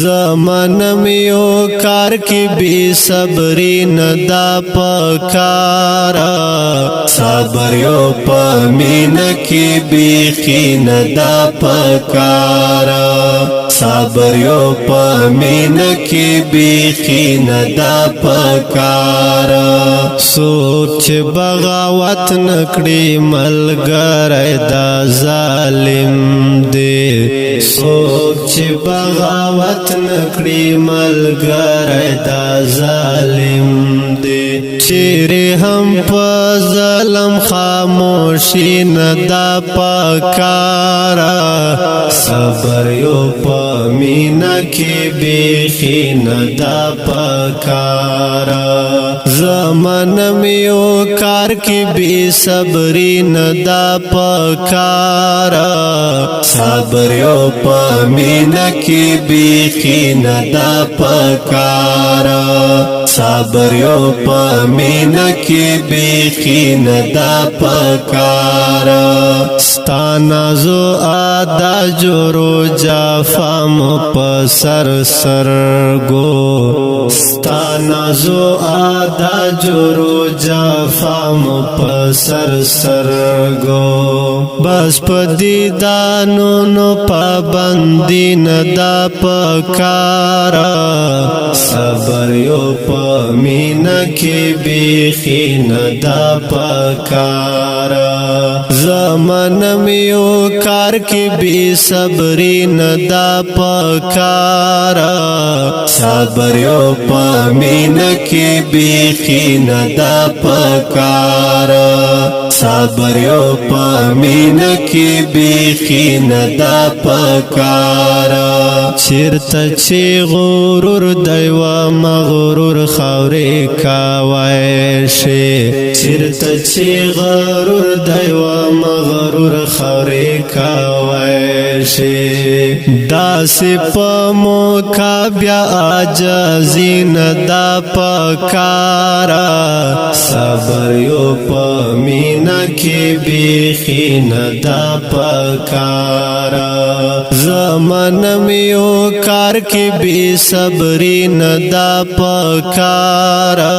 زمانم یو کار کی بی صبری ندا پکارا صبر یو پمین کی بیخی ندا پکارا صبر یو پمین کی بیخی ندا پکارا سوک چه بغاوت نکڑی ملگر دا ظالم دے سوک چه بغاوت نکڑی ملگر دا ظالم دے چیرے ہم پا ظلم خاموشی ندا پکارا صبر یو پا مینا کی بیخی ندا پکارا زمانم یو کار کی بی صبری ندا پکارا صبر یو پا مینا کی بیخی ندا پکارا صبر یو پا مینا کی بیخی ندا پکارا ستانا زو آدا جورو جافام پا سر سر گو ستانا زو آدا جورو جافام پا سر سر گو بس پا دیدانو نو پابندی ندا پکارا صبر یو پا مینا کی بیخی ندا پکارا زمانم یو کار کی بی صبری ندا پکارا صبر یو پا مینا کی بیخی ندا پکارا صبر یو پا مینا کی بیخی ندا پکارا چرتا چی غرور دیوا مغرور خوری کاوائشی چرتا چی غرور دیوا مغرور خوری کاوائشی داسی پا موکا بیا آجازی ندا پکارا صبر یو پا مینا کی بیخی ندا پکارا زمانم یو کار کی بی صبری ندا پکارا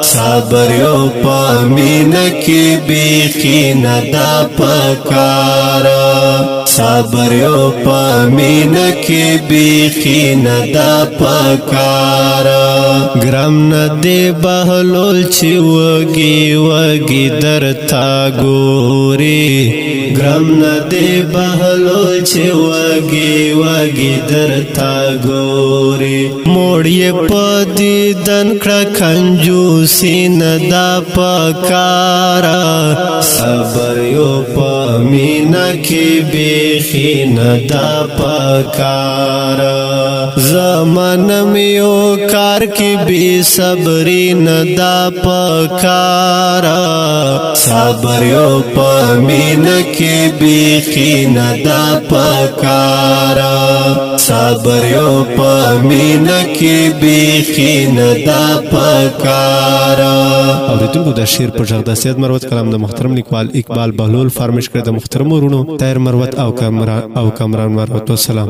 صبر یو پا مینا کی بیخی ندا پکارا صبر یو پا مینا کی بیخی ندا پکارا گرم ندی بہلول چی وگی وگی در تا گوری گرم ندی بہلول چی وگی وگی در تا گوری موڑی پا دیدن کڑا کنجوسی ندا پکارا صبر یو پا مینا کی بیخی ندا پکارا زمانم یو کار کی بی صبری ندا پکارا صبر یو پا مینا کی بیخی ندا پکارا صبر یو پا مینا کی بیخی ندا پکارا اوریدونکو د شعر په غږ د سید مروت کلام د محترم لیکوال اقبال بهلول فرمایش کړی د محترم ورونو طاهر مروت او کامران مروت. والسلام.